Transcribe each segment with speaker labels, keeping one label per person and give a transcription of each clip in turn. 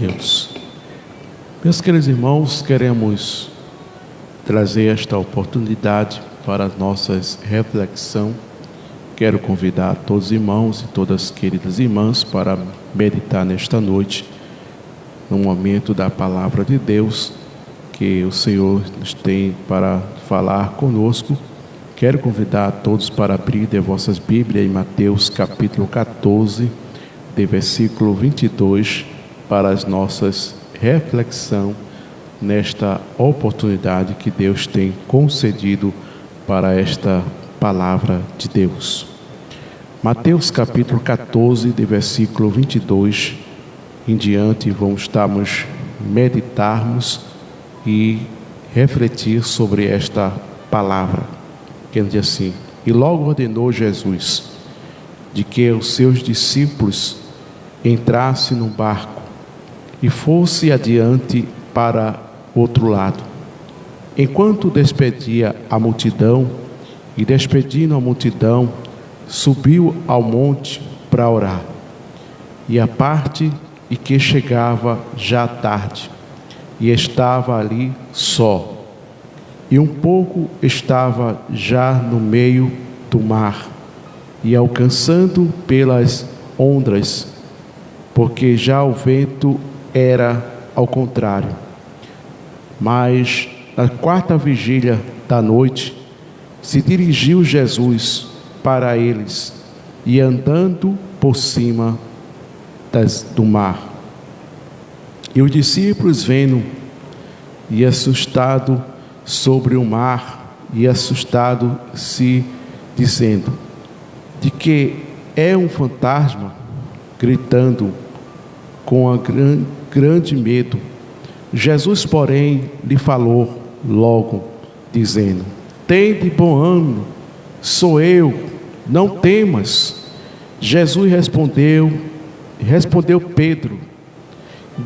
Speaker 1: Deus. Meus queridos irmãos, queremos trazer esta oportunidade para a nossa reflexão. Quero convidar todos os irmãos e todas as queridas irmãs para meditar nesta noite, no momento da palavra de Deus, que o Senhor nos tem para falar conosco. Quero convidar todos para abrir de vossas Bíblias em Mateus capítulo 14, de versículo 22, para as nossas reflexão nesta oportunidade que Deus tem concedido para esta palavra de Deus. Mateus capítulo 14, de versículo 22 em diante, vamos meditarmos e refletir sobre esta palavra, que diz assim: e logo ordenou Jesus de que os seus discípulos entrassem no barco e fosse adiante para outro lado, enquanto despedia a multidão. E despedindo a multidão, subiu ao monte para orar. E a parte em que chegava já tarde, e estava ali só, e um pouco estava já no meio do mar, e alcançando pelas ondas, porque já o vento era ao contrário. Mas na quarta vigília da noite, se dirigiu Jesus para eles, e andando por cima do mar. E os discípulos vendo, e assustado sobre o mar, e assustado se dizendo, de que é um fantasma, gritando com grande medo. Jesus, porém, lhe falou logo, dizendo: tende bom ânimo, sou eu, não temas. Jesus respondeu Pedro,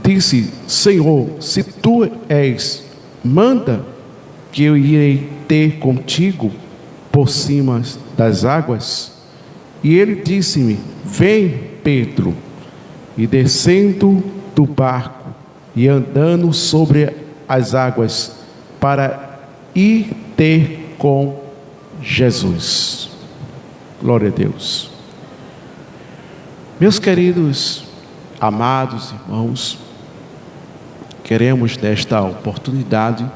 Speaker 1: disse: Senhor, se tu és, manda que eu irei ter contigo por cima das águas. E ele disse-me: vem, Pedro. E descendo do barco e andando sobre as águas para ir ter com Jesus. Glória a Deus. Meus queridos, amados irmãos, queremos nesta oportunidade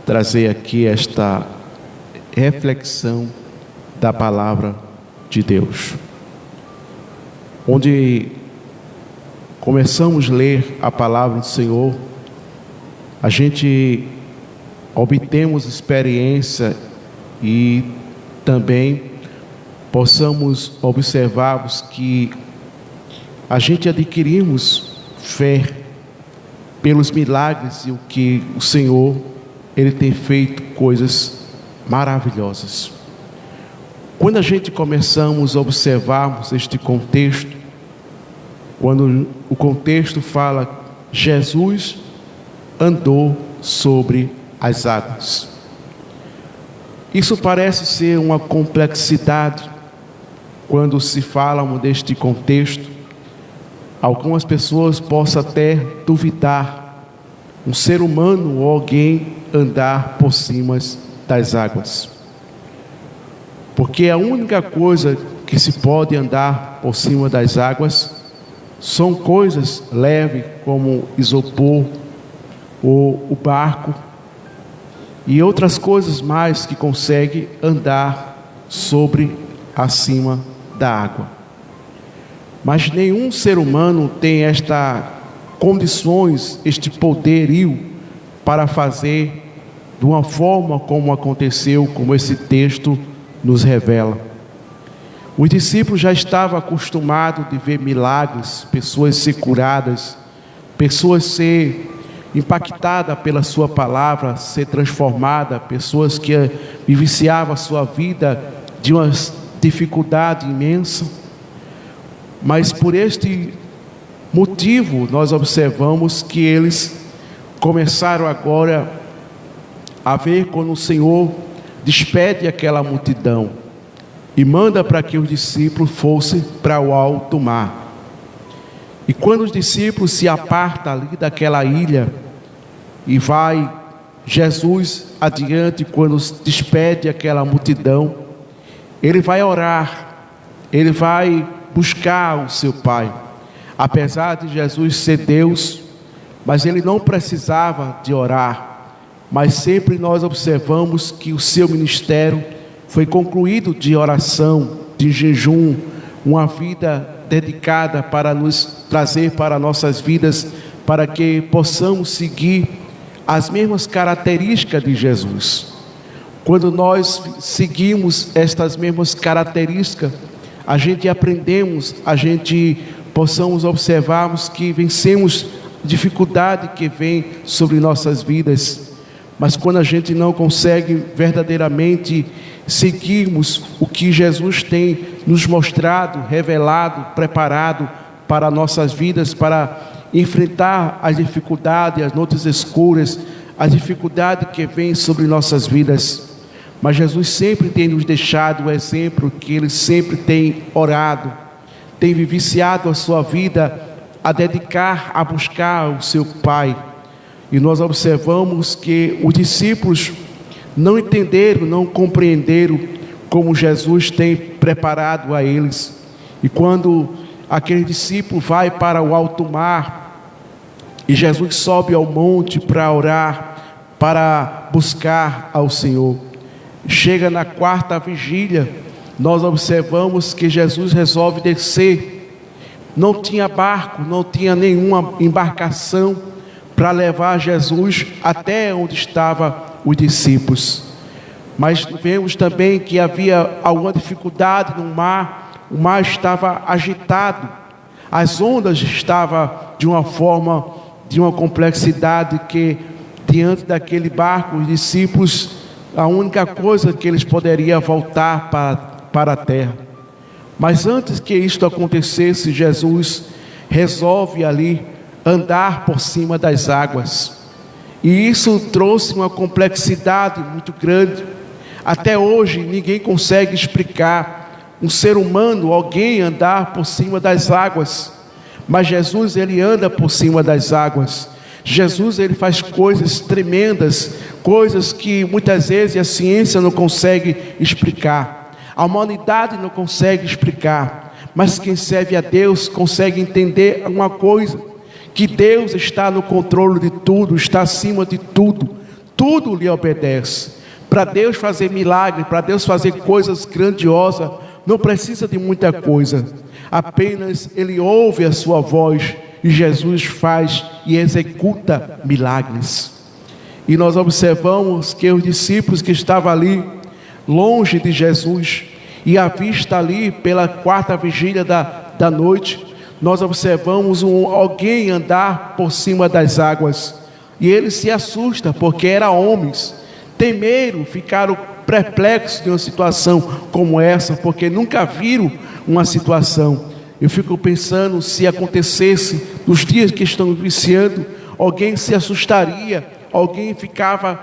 Speaker 1: trazer aqui esta reflexão da palavra de Deus, onde começamos a ler a palavra do Senhor, a gente obtemos experiência e também possamos observarmos que a gente adquirimos fé pelos milagres e o que o Senhor, Ele tem feito coisas maravilhosas. Quando a gente começamos a observarmos este contexto, quando o contexto fala Jesus andou sobre as águas, isso parece ser uma complexidade. Quando se fala deste contexto, algumas pessoas possam até duvidar um ser humano ou alguém andar por cima das águas, porque a única coisa que se pode andar por cima das águas são coisas leves, como isopor ou o barco, e outras coisas mais que consegue andar acima da água. Mas nenhum ser humano tem estas condições, este poderio para fazer de uma forma como aconteceu, como esse texto nos revela. Os discípulos já estavam acostumados de ver milagres, pessoas ser curadas, pessoas ser impactadas pela sua palavra, ser transformadas, pessoas que vivenciavam a sua vida de uma dificuldade imensa. Mas por este motivo nós observamos que eles começaram agora a ver quando o Senhor despede aquela multidão e manda para que os discípulos fossem para o alto mar. E quando os discípulos se apartam ali daquela ilha e vai Jesus adiante, quando despede aquela multidão, ele vai orar, ele vai buscar o seu Pai. Apesar de Jesus ser Deus, mas ele não precisava de orar, mas sempre nós observamos que o seu ministério foi concluído de oração, de jejum, uma vida dedicada para nos trazer para nossas vidas, para que possamos seguir as mesmas características de Jesus. Quando nós seguimos estas mesmas características, a gente aprendemos, a gente possamos observarmos que vencemos dificuldade que vem sobre nossas vidas. Mas quando a gente não consegue verdadeiramente seguirmos o que Jesus tem nos mostrado, revelado, preparado para nossas vidas, para enfrentar as dificuldades, as noites escuras, as dificuldades que vêm sobre nossas vidas. Mas Jesus sempre tem nos deixado o exemplo que Ele sempre tem orado, tem vivenciado a sua vida a dedicar, a buscar o seu Pai. E nós observamos que os discípulos não entenderam, não compreenderam como Jesus tem preparado a eles. E quando aquele discípulo vai para o alto mar, e Jesus sobe ao monte para orar, para buscar ao Senhor. Chega na quarta vigília, nós observamos que Jesus resolve descer. Não tinha barco, não tinha nenhuma embarcação para levar Jesus até onde estavam os discípulos. Mas vemos também que havia alguma dificuldade no mar, o mar estava agitado, as ondas estavam de uma forma, de uma complexidade que diante daquele barco, os discípulos, a única coisa que eles poderiam voltar para a terra. Mas antes que isto acontecesse, Jesus resolve ali andar por cima das águas. E isso trouxe uma complexidade muito grande. Até hoje ninguém consegue explicar um ser humano, alguém andar por cima das águas. Mas Jesus, ele anda por cima das águas. Jesus, ele faz coisas tremendas, coisas que muitas vezes a ciência não consegue explicar, a humanidade não consegue explicar, mas quem serve a Deus consegue entender uma coisa, que Deus está no controle de tudo, está acima de tudo, tudo lhe obedece. Para Deus fazer milagre, para Deus fazer coisas grandiosas, não precisa de muita coisa, apenas ele ouve a sua voz, e Jesus faz e executa milagres. E nós observamos que os discípulos que estavam ali, longe de Jesus, e à vista ali pela quarta vigília da noite, nós observamos alguém andar por cima das águas. E eles se assustam, porque eram homens, temeram, ficaram perplexos de uma situação como essa, porque nunca viram uma situação. Eu fico pensando, se acontecesse nos dias que estão viciando, alguém se assustaria, alguém ficava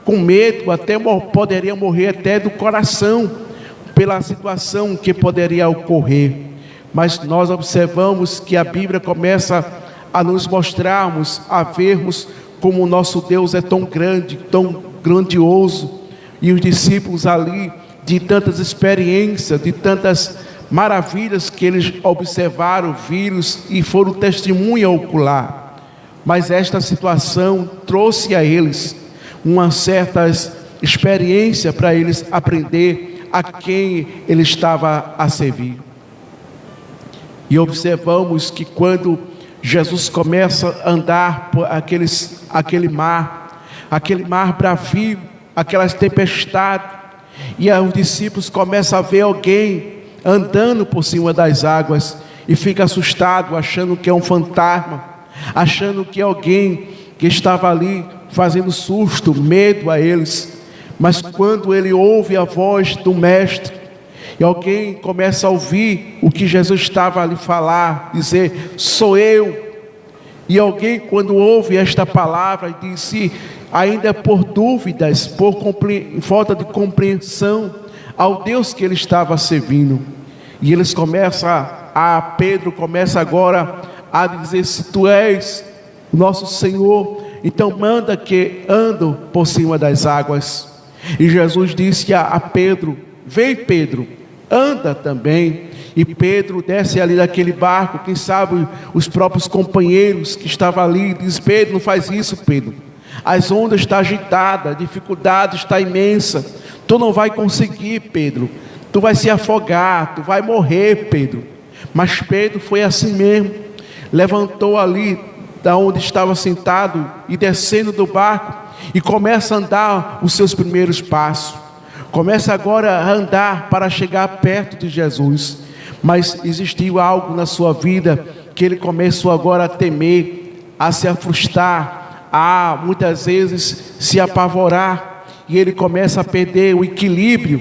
Speaker 1: com medo, até poderia morrer até do coração, pela situação que poderia ocorrer. Mas nós observamos que a Bíblia começa a nos mostrarmos, a vermos como o nosso Deus é tão grande, tão grandioso, e os discípulos ali, de tantas experiências, de tantas maravilhas que eles observaram, viram e foram testemunha ocular. Mas esta situação trouxe a eles uma certa experiência para eles aprender a quem ele estava a servir. E observamos que quando Jesus começa a andar por aquele mar bravio, aquelas tempestades, e os discípulos começam a ver alguém andando por cima das águas, e fica assustado, achando que é um fantasma, achando que é alguém que estava ali fazendo susto, medo a eles. Mas quando ele ouve a voz do mestre, e alguém começa a ouvir o que Jesus estava ali falar, dizer, sou eu. E alguém, quando ouve esta palavra, disse, ainda por dúvidas, por falta de compreensão ao Deus que ele estava servindo. E eles começam, Pedro começa agora a dizer: se tu és o nosso Senhor, então manda que ando por cima das águas. E Jesus disse a Pedro: vem, Pedro, anda também. E Pedro desce ali daquele barco. Quem sabe os próprios companheiros que estavam ali diz: Pedro, não faz isso, Pedro, as ondas estão agitadas, a dificuldade está imensa, tu não vai conseguir, Pedro, tu vai se afogar, tu vai morrer, Pedro. Mas Pedro foi assim mesmo, levantou ali da onde estava sentado e descendo do barco, e começa a andar os seus primeiros passos, começa agora a andar para chegar perto de Jesus. Mas existiu algo na sua vida que ele começou agora a temer, a se frustrar, a muitas vezes se apavorar, e ele começa a perder o equilíbrio,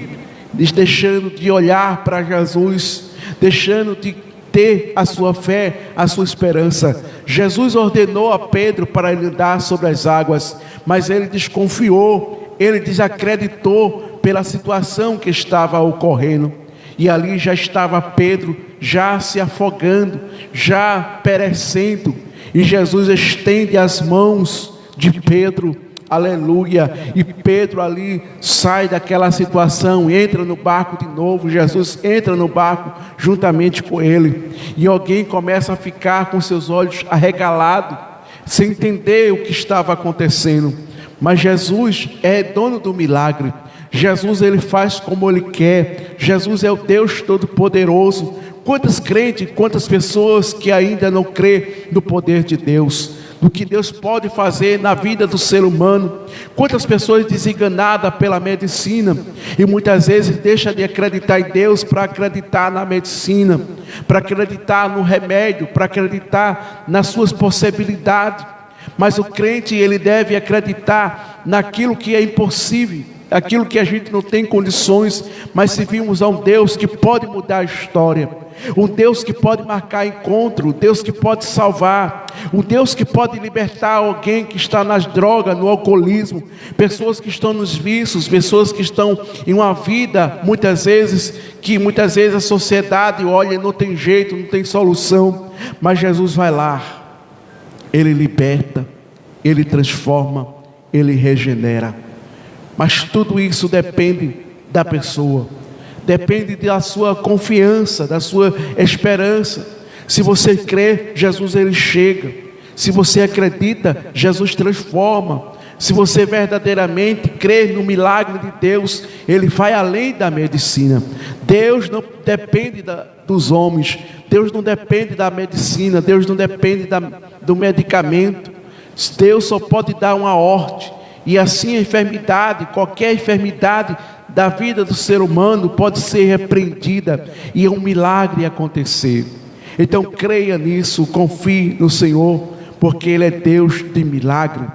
Speaker 1: deixando de olhar para Jesus, deixando de ter a sua fé, a sua esperança. Jesus ordenou a Pedro para ele andar sobre as águas, mas ele desconfiou, ele desacreditou pela situação que estava ocorrendo. E ali já estava Pedro, já se afogando, já perecendo. E Jesus estende as mãos de Pedro, aleluia. E Pedro ali sai daquela situação, entra no barco de novo. Jesus entra no barco juntamente com ele. E alguém começa a ficar com seus olhos arregalados, sem entender o que estava acontecendo. Mas Jesus é dono do milagre. Jesus, ele faz como ele quer. Jesus é o Deus Todo-Poderoso. Quantos crentes, quantas pessoas que ainda não crê no poder de Deus, do que Deus pode fazer na vida do ser humano. Quantas pessoas desenganadas pela medicina, e muitas vezes deixam de acreditar em Deus para acreditar na medicina, para acreditar no remédio, para acreditar nas suas possibilidades. Mas o crente, ele deve acreditar naquilo que é impossível, aquilo que a gente não tem condições. Mas se vimos a um Deus que pode mudar a história, um Deus que pode marcar encontro, um Deus que pode salvar, um Deus que pode libertar alguém que está nas drogas, no alcoolismo, pessoas que estão nos vícios, pessoas que estão em uma vida, muitas vezes a sociedade olha, não tem jeito, não tem solução. Mas Jesus vai lá, ele liberta, ele transforma, ele regenera. Mas tudo isso depende da pessoa, depende da sua confiança, da sua esperança. Se você crê, Jesus ele chega. Se você acredita, Jesus transforma. Se você verdadeiramente crê no milagre de Deus, ele vai além da medicina. Deus não depende dos homens, Deus não depende da medicina, Deus não depende do medicamento. Deus só pode dar uma ordem. E assim a enfermidade, qualquer enfermidade da vida do ser humano pode ser repreendida e um milagre acontecer. Então creia nisso, confie no Senhor, porque Ele é Deus de milagre.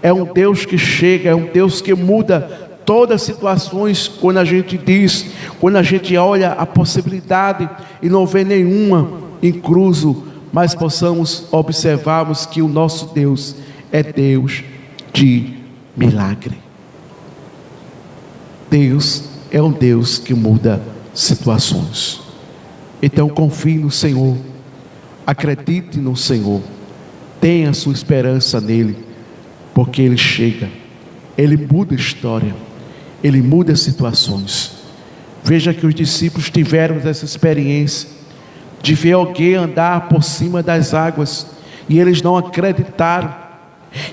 Speaker 1: É um Deus que chega, é um Deus que muda todas as situações. Quando a gente diz, quando a gente olha a possibilidade e não vê nenhuma incluso, mas possamos observarmos que o nosso Deus é Deus de milagre. Deus é um Deus que muda situações. Então confie no Senhor, acredite no Senhor, tenha a sua esperança nele, porque Ele chega, Ele muda a história, Ele muda situações. Veja que os discípulos tiveram essa experiência de ver alguém andar por cima das águas, e eles não acreditaram.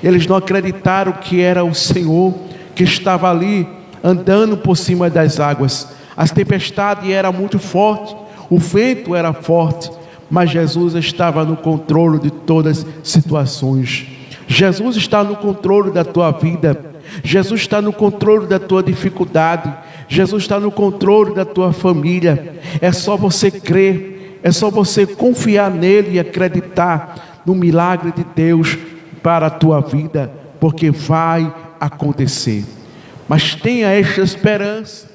Speaker 1: Eles não acreditaram que era o Senhor que estava ali andando por cima das águas. As tempestades eram muito fortes, o vento era forte, mas Jesus estava no controle de todas as situações. Jesus está no controle da tua vida, Jesus está no controle da tua dificuldade, Jesus está no controle da tua família. É só você crer, é só você confiar nele e acreditar no milagre de Deus para a tua vida, porque vai acontecer. Mas tenha esta esperança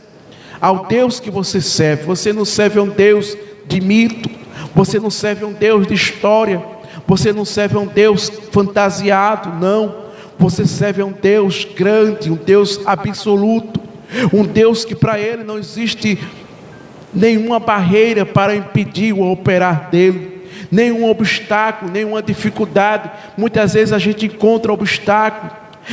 Speaker 1: ao Deus que você serve. Você não serve a um Deus de mito, você não serve a um Deus de história, você não serve a um Deus fantasiado, não. Você serve a um Deus grande, um Deus absoluto, um Deus que para Ele não existe nenhuma barreira para impedir o operar dEle. nenhum obstáculo, nenhuma dificuldade. Muitas vezes a gente encontra obstáculo,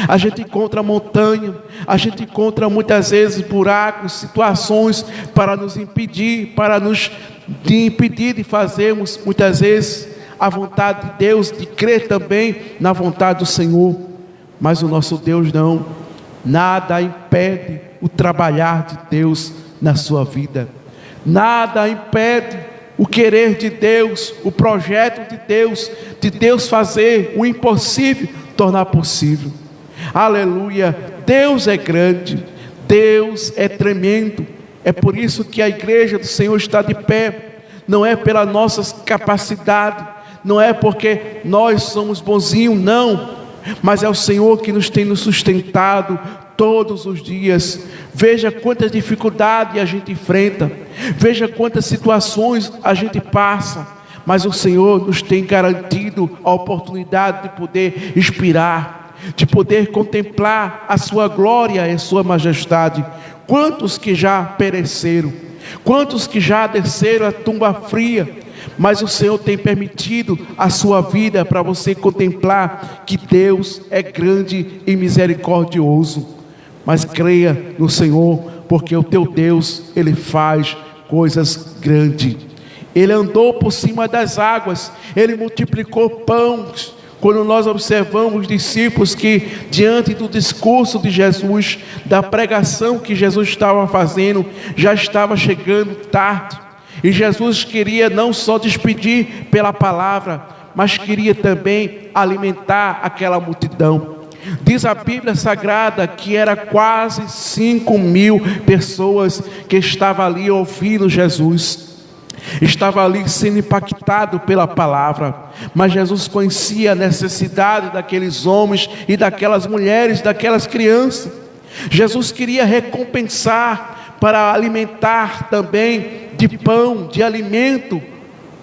Speaker 1: a gente encontra montanha, a gente encontra muitas vezes buracos, situações para nos impedir, de fazermos muitas vezes a vontade de Deus, de crer também na vontade do Senhor. Mas o nosso Deus não, nada impede o trabalhar de Deus na sua vida, nada impede o querer de Deus, o projeto de Deus fazer o impossível tornar possível. Aleluia, Deus é grande, Deus é tremendo. É por isso que a igreja do Senhor está de pé. Não é pela nossa capacidade, não é porque nós somos bonzinhos, não, mas é o Senhor que tem nos sustentado todos os dias. Veja quantas dificuldades a gente enfrenta, veja quantas situações a gente passa, mas o Senhor nos tem garantido a oportunidade de poder inspirar, de poder contemplar a sua glória e a sua majestade. Quantos que já pereceram, quantos que já desceram a tumba fria, mas o Senhor tem permitido a sua vida para você contemplar que Deus é grande e misericordioso. Mas creia no Senhor, porque o teu Deus, Ele faz coisas grandes. Ele andou por cima das águas, Ele multiplicou pães. Quando nós observamos os discípulos que, diante do discurso de Jesus, da pregação que Jesus estava fazendo, já estava chegando tarde. E Jesus queria não só despedir pela palavra, mas queria também alimentar aquela multidão. Diz a Bíblia Sagrada que era quase 5.000 pessoas que estavam ali ouvindo Jesus. Estava ali sendo impactado pela palavra, mas Jesus conhecia a necessidade daqueles homens e daquelas mulheres, daquelas crianças. Jesus queria recompensar para alimentar também de pão, de alimento.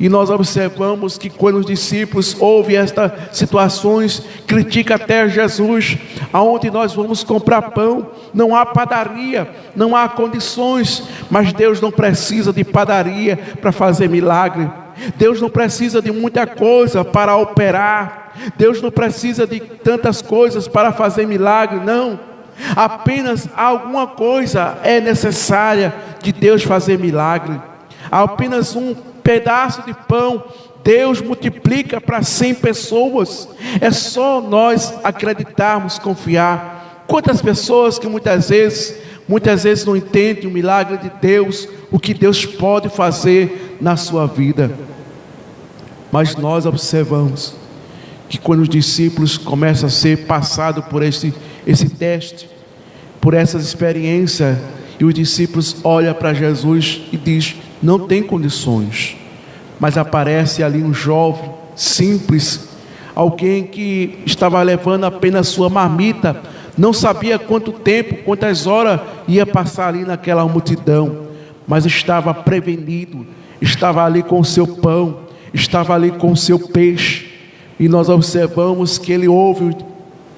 Speaker 1: E nós observamos que quando os discípulos ouvem estas situações, criticam até Jesus: aonde nós vamos comprar pão? Não há padaria, não há condições. Mas Deus não precisa de padaria para fazer milagre. Deus não precisa de muita coisa para operar. Deus não precisa de tantas coisas para fazer milagre, não. Apenas alguma coisa é necessária de Deus fazer milagre. Apenas um pedaço de pão, Deus multiplica para 100 pessoas. É só nós acreditarmos, confiar. Quantas pessoas que muitas vezes não entendem o milagre de Deus, o que Deus pode fazer na sua vida. Mas nós observamos que quando os discípulos começam a ser passados por esse teste, por essas experiências, e os discípulos olham para Jesus e dizem: não tem condições. Mas aparece ali um jovem simples, alguém que estava levando apenas sua marmita, não sabia quanto tempo, quantas horas ia passar ali naquela multidão, mas estava prevenido, estava ali com o seu pão, estava ali com o seu peixe. E nós observamos que ele ouve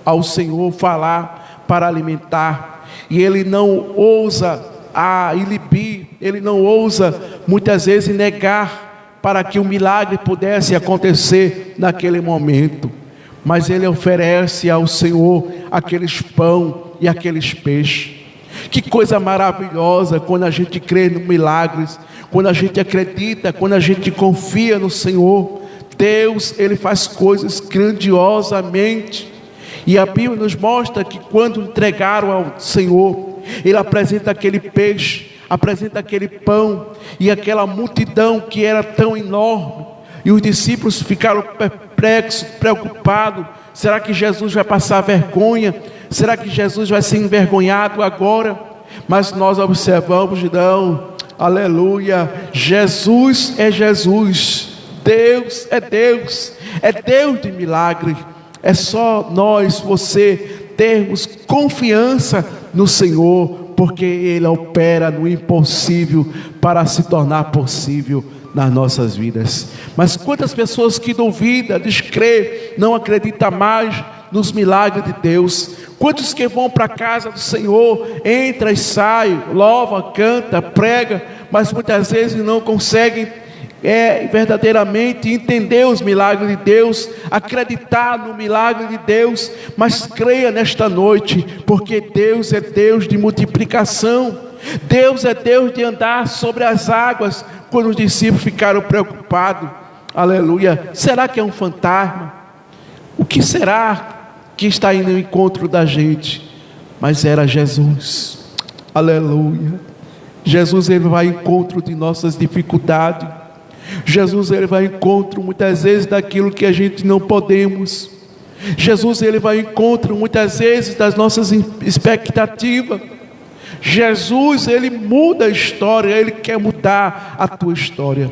Speaker 1: ao Senhor falar para alimentar, e ele não ousa inibir, ele não ousa muitas vezes negar para que o milagre pudesse acontecer naquele momento, mas ele oferece ao Senhor aqueles pão e aqueles peixes. Que coisa maravilhosa quando a gente crê no milagres, quando a gente acredita, quando a gente confia no Senhor. Deus, Ele faz coisas grandiosamente. E a Bíblia nos mostra que quando entregaram ao Senhor, Ele apresenta aquele peixe, apresenta aquele pão, e aquela multidão que era tão enorme, e os discípulos ficaram perplexos, preocupados. Será que Jesus vai passar vergonha? Será que Jesus vai ser envergonhado agora? Mas nós observamos, não, aleluia, Jesus é Jesus, Deus é Deus, é Deus de milagre. É só nós, você, termos confiança no Senhor, porque Ele opera no impossível para se tornar possível nas nossas vidas. Mas quantas pessoas que duvidam, descrê, não acreditam mais nos milagres de Deus? Quantos que vão para a casa do Senhor, entra e sai, louva, canta, prega, mas muitas vezes não conseguem verdadeiramente entender os milagres de Deus, acreditar no milagre de Deus, mas creia nesta noite, porque Deus é Deus de multiplicação, Deus é Deus de andar sobre as águas. Quando os discípulos ficaram preocupados, aleluia, será que é um fantasma? O que será que está indo ao encontro da gente? Mas era Jesus, aleluia. Jesus, ele vai ao encontro de nossas dificuldades. Jesus, ele vai ao encontro muitas vezes daquilo que a gente não podemos. Jesus, ele vai ao encontro muitas vezes das nossas expectativas. Jesus, ele muda a história, ele quer mudar a tua história.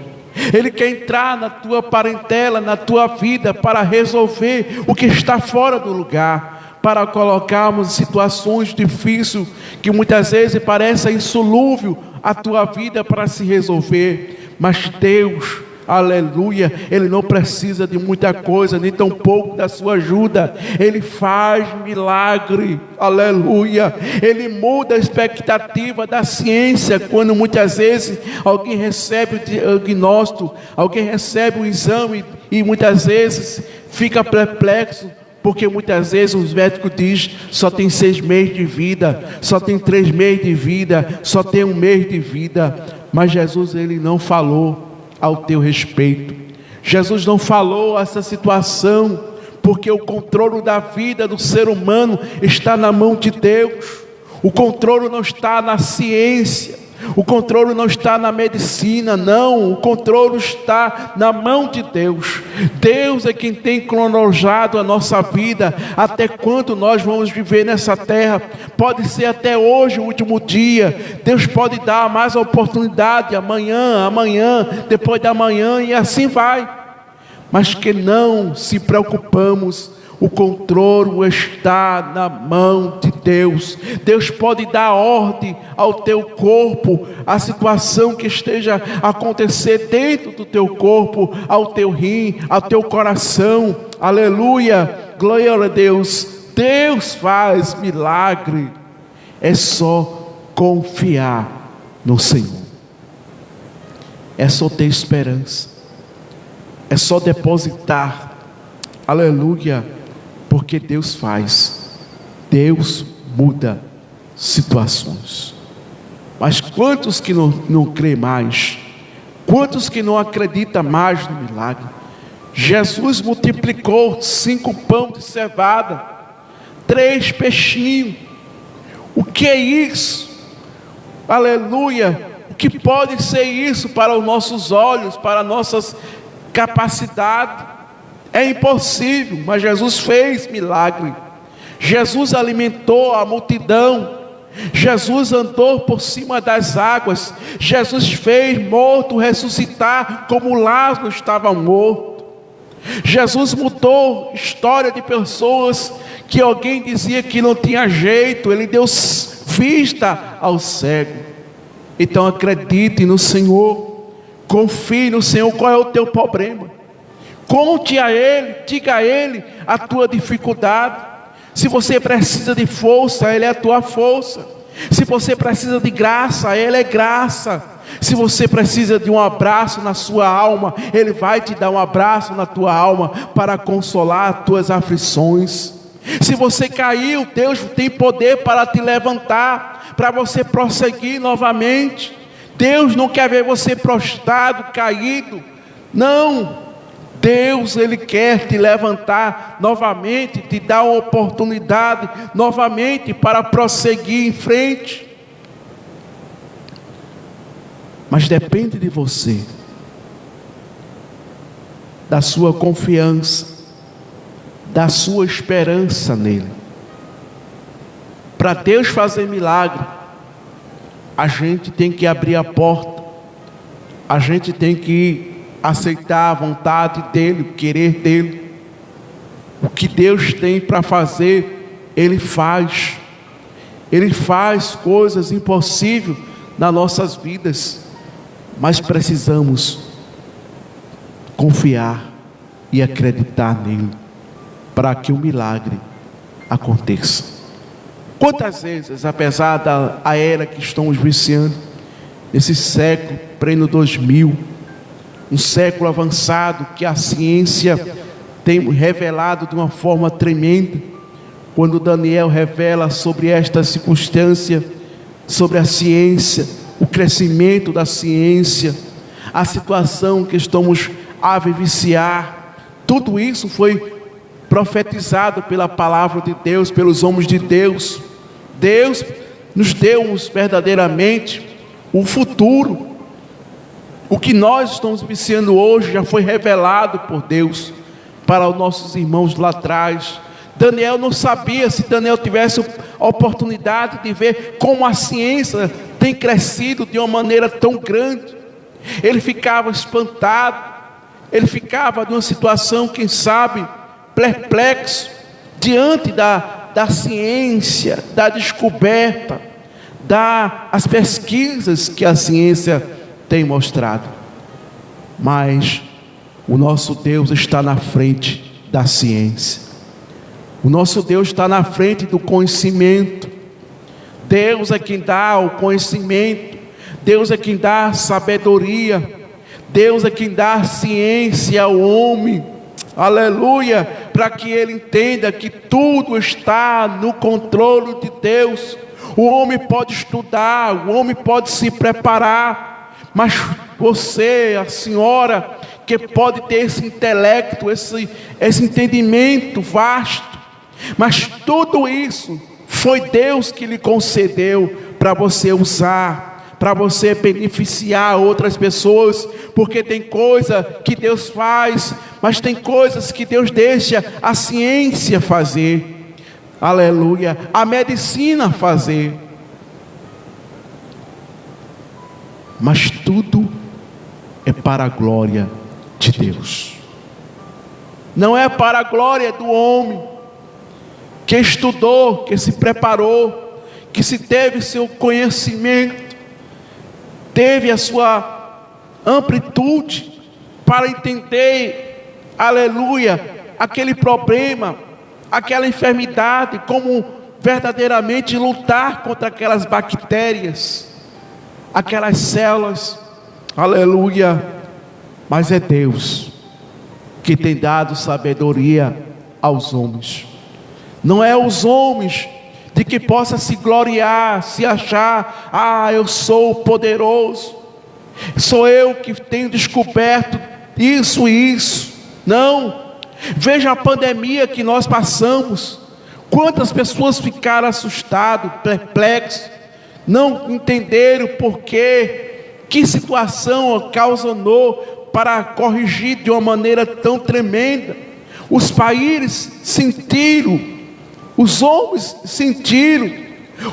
Speaker 1: Ele quer entrar na tua parentela, na tua vida, para resolver o que está fora do lugar, para colocarmos em situações difíceis, que muitas vezes parece insolúvel a tua vida para se resolver. Mas Deus, aleluia, Ele não precisa de muita coisa, nem tão pouco da sua ajuda. Ele faz milagre, aleluia. Ele muda a expectativa da ciência, quando muitas vezes alguém recebe o diagnóstico, alguém recebe o exame e muitas vezes fica perplexo, porque muitas vezes os médicos dizem, só tem 6 meses de vida, só tem 3 meses de vida, só tem 1 mês de vida. Mas Jesus, ele não falou ao teu respeito. Jesus não falou essa situação, porque o controle da vida do ser humano está na mão de Deus. O controle não está na ciência, o controle não está na medicina, não, o controle está na mão de Deus. Deus é quem tem cronologado a nossa vida, até quando nós vamos viver nessa terra. Pode ser até hoje o último dia, Deus pode dar mais oportunidade, amanhã, depois da manhã, e assim vai. Mas que não se preocupamos, o controle está na mão de Deus. Deus pode dar ordem ao teu corpo, a situação que esteja a acontecer dentro do teu corpo, ao teu rim, ao teu coração, aleluia, glória a Deus. Deus faz milagre, é só confiar no Senhor, é só ter esperança, é só depositar, aleluia, porque Deus faz, Deus muda situações. Mas quantos que não creem mais? Quantos que não acreditam mais no milagre? Jesus multiplicou 5 pães de cevada, 3 peixinhos. O que é isso? Aleluia! O que pode ser isso para os nossos olhos, para nossas capacidades? É impossível, mas Jesus fez milagre. Jesus alimentou a multidão. Jesus andou por cima das águas. Jesus fez morto ressuscitar, como Lázaro estava morto. Jesus mudou a história de pessoas que alguém dizia que não tinha jeito. Ele deu vista ao cego. Então acredite no Senhor, confie no Senhor. Qual é o teu problema? Conte a Ele, diga a Ele a tua dificuldade. Se você precisa de força, Ele é a tua força. Se você precisa de graça, Ele é graça. Se você precisa de um abraço na sua alma, Ele vai te dar um abraço na tua alma para consolar as tuas aflições. Se você caiu, Deus tem poder para te levantar, para você prosseguir novamente. Deus não quer ver você prostrado, caído. Não. Deus, Ele quer te levantar novamente, te dar uma oportunidade novamente para prosseguir em frente. Mas depende de você, da sua confiança, da sua esperança nele. Para Deus fazer milagre, a gente tem que abrir a porta, a gente tem que aceitar a vontade dele, o querer dele. O que Deus tem para fazer, Ele faz. Ele faz coisas impossíveis nas nossas vidas, mas precisamos confiar e acreditar nele, para que o milagre aconteça. Quantas vezes, apesar da era que estamos viciando, nesse século, pleno 2000, um século avançado, que a ciência tem revelado de uma forma tremenda. Quando Daniel revela sobre esta circunstância, sobre a ciência, o crescimento da ciência, a situação que estamos a vivenciar, tudo isso foi profetizado pela palavra de Deus, pelos homens de Deus. Deus nos deu verdadeiramente o futuro. O que nós estamos vivenciando hoje já foi revelado por Deus para os nossos irmãos lá atrás. Daniel não sabia, se Daniel tivesse a oportunidade de ver como a ciência tem crescido de uma maneira tão grande, ele ficava espantado, ele ficava numa situação, quem sabe, perplexo, diante da ciência, da descoberta, das pesquisas que a ciência tem mostrado. Mas o nosso Deus está na frente da ciência. O nosso Deus está na frente do conhecimento. Deus é quem dá o conhecimento. Deus é quem dá a sabedoria. Deus é quem dá a ciência ao homem. Aleluia! Para que ele entenda que tudo está no controle de Deus. O homem pode estudar, o homem pode se preparar, mas você, a senhora, que pode ter esse intelecto, esse entendimento vasto, mas tudo isso foi Deus que lhe concedeu para você usar, para você beneficiar outras pessoas, porque tem coisa que Deus faz, mas tem coisas que Deus deixa a ciência fazer. Aleluia, a medicina fazer. Mas tudo é para a glória de Deus. Não é para a glória do homem, que estudou, que se preparou, que se teve seu conhecimento, teve a sua amplitude para entender, aleluia, aquele problema, aquela enfermidade, como verdadeiramente lutar contra aquelas bactérias, aquelas células, aleluia. Mas é Deus que tem dado sabedoria aos homens. Não é os homens de que possa se gloriar, se achar, eu sou poderoso, sou eu que tenho descoberto isso e isso. Não. Veja a pandemia que nós passamos. Quantas pessoas ficaram assustadas, perplexas, não entenderam porquê, que situação ocasionou para corrigir de uma maneira tão tremenda. Os países sentiram, os homens sentiram,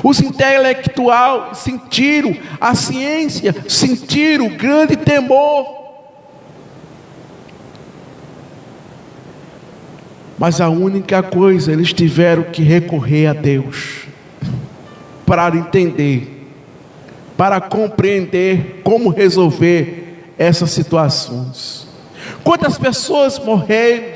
Speaker 1: os intelectuais sentiram, a ciência sentiram grande temor. Mas a única coisa, eles tiveram que recorrer a Deus para entender, para compreender como resolver essas situações. Quantas pessoas morreram?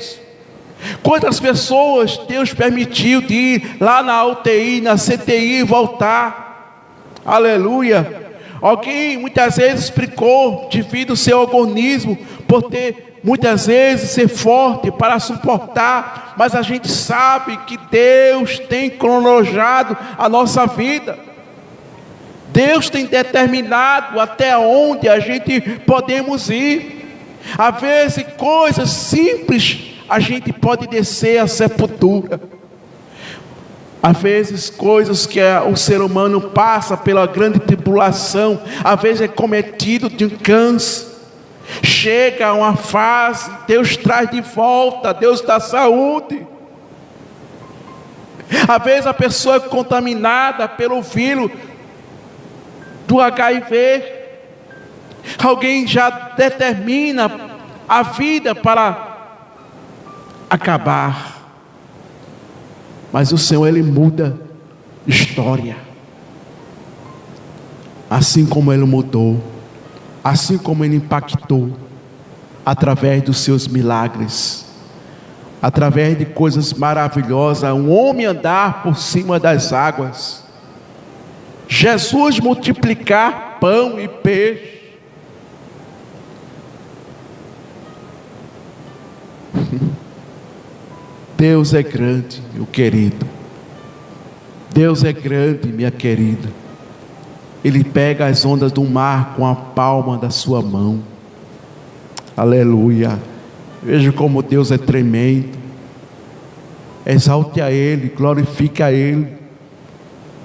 Speaker 1: Quantas pessoas Deus permitiu de ir lá na UTI, na CTI e voltar? Aleluia! Alguém muitas vezes explicou devido ao seu organismo, por ter muitas vezes ser forte para suportar, mas a gente sabe que Deus tem cronologado a nossa vida. Deus tem determinado até onde a gente podemos ir. Às vezes coisas simples a gente pode descer à sepultura. Às vezes coisas que o ser humano passa pela grande tribulação, às vezes é cometido de um câncer. Chega a uma fase, Deus traz de volta, Deus dá saúde. Às vezes a pessoa é contaminada pelo vírus do HIV. Alguém já determina a vida para acabar. Mas o Senhor, Ele muda história. Assim como Ele mudou, assim como Ele impactou, através dos seus milagres, através de coisas maravilhosas, um homem andar por cima das águas, Jesus multiplicar pão e peixe, Deus é grande, meu querido. Deus é grande, minha querida. Ele pega as ondas do mar com a palma da sua mão. Aleluia. Veja como Deus é tremendo. Exalte a Ele, glorifique a Ele,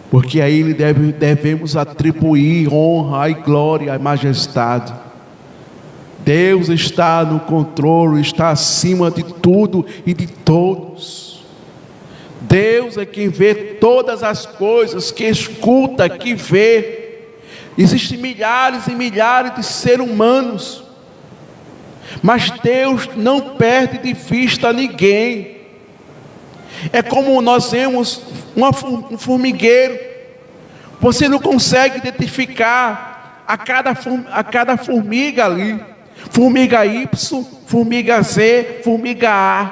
Speaker 1: porque a Ele devemos atribuir honra e glória e majestade. Deus está no controle, está acima de tudo e de todos. Deus é quem vê todas as coisas, que escuta, que vê. Existem milhares e milhares de seres humanos, mas Deus não perde de vista ninguém. É como nós vemos um formigueiro. Você não consegue identificar a cada formiga ali. Formiga Y, formiga Z, formiga A.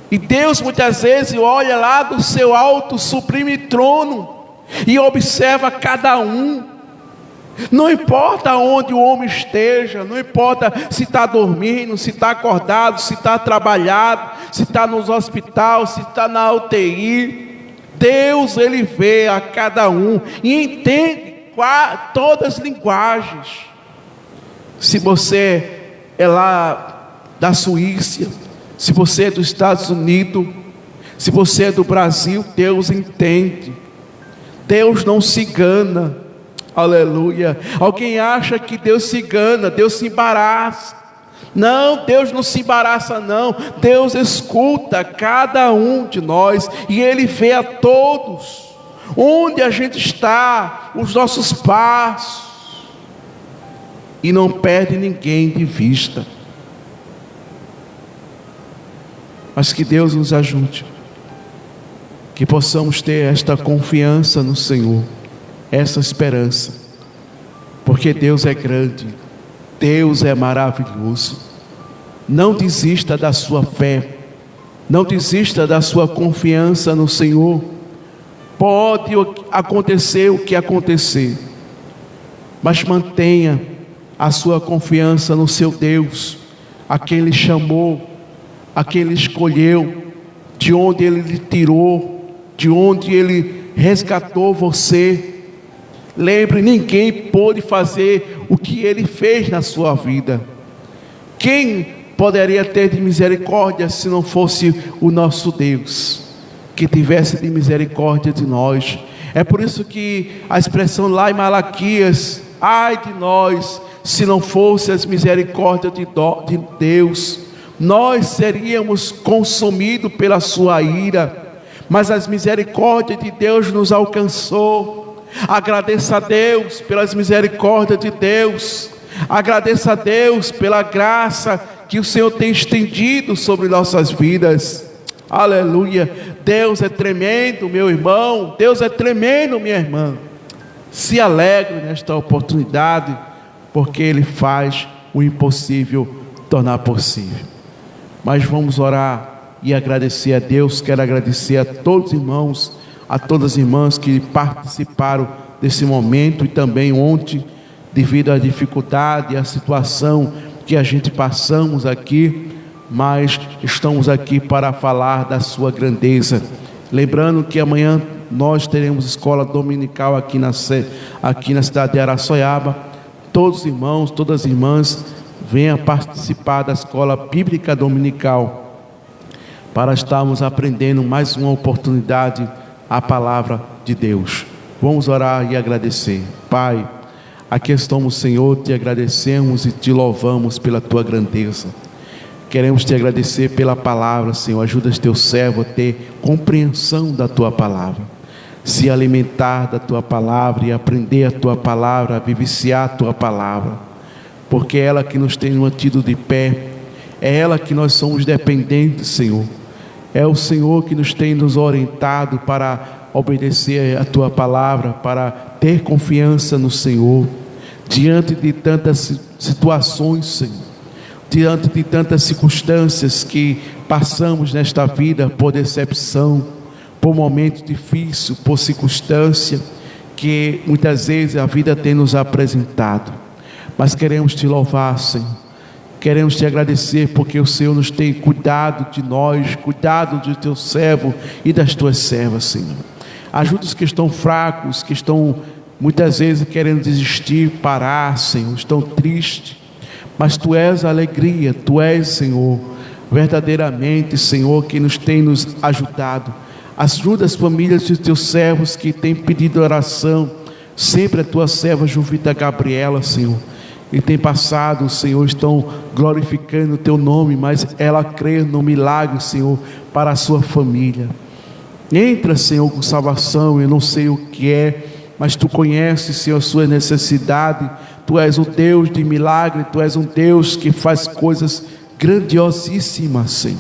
Speaker 1: E Deus muitas vezes olha lá do seu alto sublime trono e observa cada um. Não importa onde o homem esteja, não importa se está dormindo, se está acordado, se está trabalhado, se está nos hospitais, se está na UTI. Deus, Ele vê a cada um e entende todas as linguagens. Se você é lá da Suíça, se você é dos Estados Unidos, se você é do Brasil, Deus entende. Deus não se engana. Aleluia. Alguém acha que Deus se engana, Deus se embaraça. Não, Deus não se embaraça não. Deus escuta cada um de nós e Ele vê a todos, onde a gente está, os nossos passos, e não perde ninguém de vista. Mas que Deus nos ajude, que possamos ter esta confiança no Senhor, essa esperança, porque Deus é grande, Deus é maravilhoso. Não desista da sua fé, não desista da sua confiança no Senhor. Pode acontecer o que acontecer, mas mantenha a sua confiança no seu Deus, a quem Ele chamou, a quem Ele escolheu, de onde Ele lhe tirou, de onde Ele resgatou você. Lembre, ninguém pôde fazer o que Ele fez na sua vida. Quem poderia ter de misericórdia se não fosse o nosso Deus, que tivesse de misericórdia de nós? É por isso que a expressão lá em Malaquias, ai de nós, se não fosse as misericórdias de Deus, nós seríamos consumidos pela sua ira, mas as misericórdias de Deus nos alcançou. Agradeça a Deus pelas misericórdias de Deus. Agradeça a Deus pela graça que o Senhor tem estendido sobre nossas vidas. Aleluia. Deus é tremendo, meu irmão. Deus é tremendo, minha irmã. Se alegre nesta oportunidade, porque Ele faz o impossível tornar possível. Mas vamos orar e agradecer a Deus. Quero agradecer a todos os irmãos, a todas as irmãs que participaram desse momento e também ontem, devido à dificuldade, à situação que a gente passamos aqui, mas estamos aqui para falar da sua grandeza. Lembrando que amanhã nós teremos escola dominical aqui na cidade de Araçoiaba. Todos os irmãos, todas as irmãs, venham participar da escola bíblica dominical, para estarmos aprendendo mais uma oportunidade a palavra de Deus. Vamos orar e agradecer. Pai, aqui estamos, Senhor, te agradecemos e te louvamos pela tua grandeza. Queremos te agradecer pela palavra, Senhor. Ajuda teu servo a ter compreensão da tua palavra, se alimentar da tua palavra e aprender a tua palavra, a vivenciar a tua palavra, porque é ela que nos tem mantido de pé, é ela que nós somos dependentes, Senhor. É o Senhor que nos tem nos orientado para obedecer a tua palavra, para ter confiança no Senhor, diante de tantas situações, Senhor, diante de tantas circunstâncias que passamos nesta vida, por decepção, por momentos difíceis, por circunstância que muitas vezes a vida tem nos apresentado. Mas queremos te louvar, Senhor. Queremos te agradecer porque o Senhor nos tem cuidado de nós, cuidado do teu servo e das tuas servas, Senhor. Ajuda os que estão fracos, que estão muitas vezes querendo desistir, parar, Senhor, estão tristes. Mas Tu és a alegria, Tu és, Senhor, verdadeiramente, Senhor, que tem nos ajudado. Ajuda as famílias dos Teus servos que têm pedido oração, sempre a Tua serva Juvita Gabriela, Senhor, e tem passado, Senhor, estão glorificando o Teu nome, mas ela crê no milagre, Senhor, para a sua família. Entra, Senhor, com salvação. Eu não sei o que é, mas Tu conheces, Senhor, a sua necessidade. Tu és o Deus de milagre, Tu és um Deus que faz coisas grandiosíssimas, Senhor.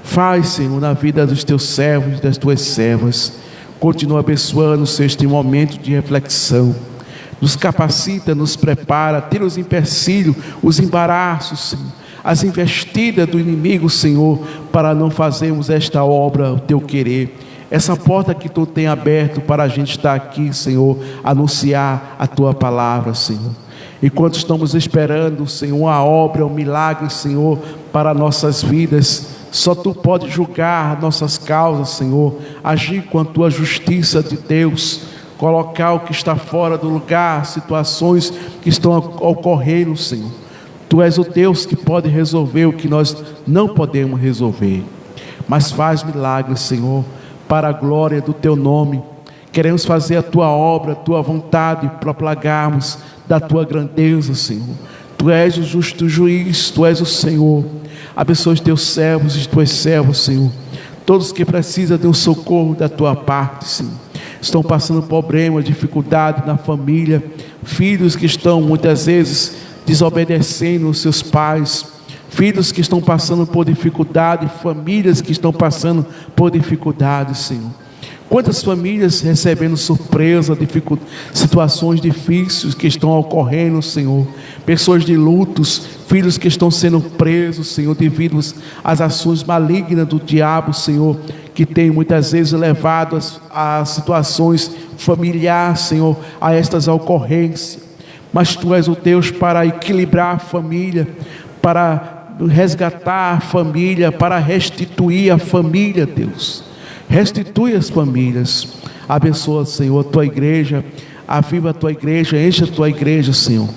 Speaker 1: Faz, Senhor, na vida dos Teus servos e das Tuas servas. Continua abençoando, Senhor, este momento de reflexão. Nos capacita, nos prepara, tira os empecilhos, os embaraços, Senhor, as investidas do inimigo, Senhor, para não fazermos esta obra, o Teu querer. Essa porta que Tu tem aberto para a gente estar aqui, Senhor, anunciar a Tua palavra, Senhor. Enquanto estamos esperando, Senhor, a obra, o milagre, Senhor, para nossas vidas, só Tu pode julgar nossas causas, Senhor, agir com a Tua justiça de Deus, colocar o que está fora do lugar, situações que estão ocorrendo, Senhor. Tu és o Deus que pode resolver o que nós não podemos resolver, mas faz milagres, Senhor, para a glória do Teu nome. Queremos fazer a Tua obra, a Tua vontade, propagarmos da Tua grandeza, Senhor. Tu és o justo juiz, Tu és o Senhor. Abençoa os Teus servos e as Tuas servas, Senhor. Todos que precisam de um socorro da Tua parte, Senhor. Estão passando problemas, dificuldade na família, filhos que estão muitas vezes desobedecendo os seus pais, filhos que estão passando por dificuldade, famílias que estão passando por dificuldade, Senhor. Quantas famílias recebendo surpresa, situações difíceis que estão ocorrendo, Senhor. Pessoas de lutos, filhos que estão sendo presos, Senhor, devido às ações malignas do diabo, Senhor, que tem muitas vezes levado a situações familiares, Senhor, a estas ocorrências. Mas Tu és o Deus para equilibrar a família, para resgatar a família, para restituir a família, Deus. Restitui as famílias. Abençoa, Senhor, a Tua igreja. Aviva a Tua igreja, enche a Tua igreja, Senhor.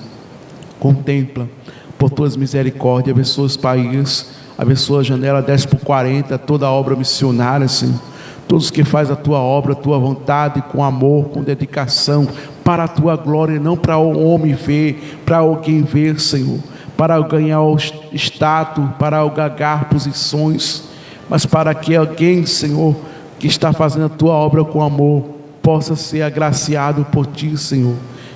Speaker 1: Contempla por Tuas misericórdias. Abençoa os países. Abençoa a janela 10x40, toda a obra missionária, Senhor. Todos que fazem a Tua obra, a Tua vontade, com amor, com dedicação, para a Tua glória, não para o homem ver, para alguém ver, Senhor, para ganhar o status, para ganhar posições, mas para que alguém, Senhor, que está fazendo a Tua obra com amor, possa ser agraciado por Ti, Senhor.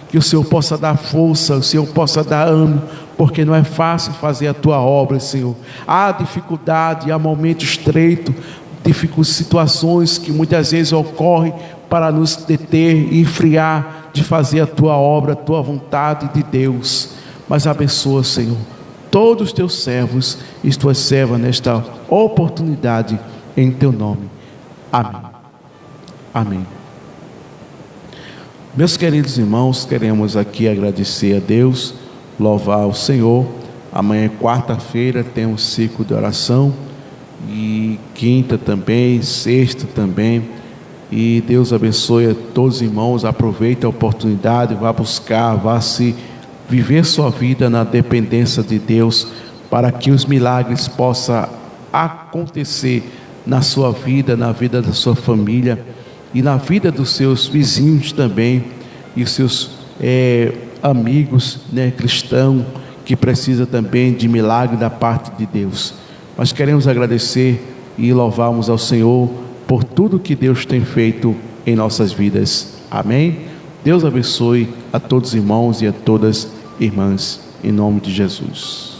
Speaker 1: Que o Senhor possa dar força, o Senhor possa dar ânimo, porque não é fácil fazer a Tua obra, Senhor. Há dificuldade, há momentos estreitos, situações que muitas vezes ocorrem para nos deter e enfriar de fazer a Tua obra, a Tua vontade de Deus. Mas abençoa, Senhor, todos os Teus servos e Tuas servas nesta oportunidade, em Teu nome. Amém. Amém. Meus queridos irmãos, queremos aqui agradecer a Deus, louvar o Senhor. Amanhã, quarta-feira, tem um ciclo de oração, e quinta também, sexta também. E Deus abençoe a todos os irmãos. Aproveite a oportunidade, vá buscar, vá se viver sua vida na dependência de Deus, para que os milagres possam acontecer na sua vida, na vida da sua família e na vida dos seus vizinhos também, e os seus amigos, né, cristãos, que precisa também de milagre da parte de Deus. Mas queremos agradecer e louvarmos ao Senhor por tudo que Deus tem feito em nossas vidas. Amém? Deus abençoe a todos os irmãos e a todas as irmãs, em nome de Jesus.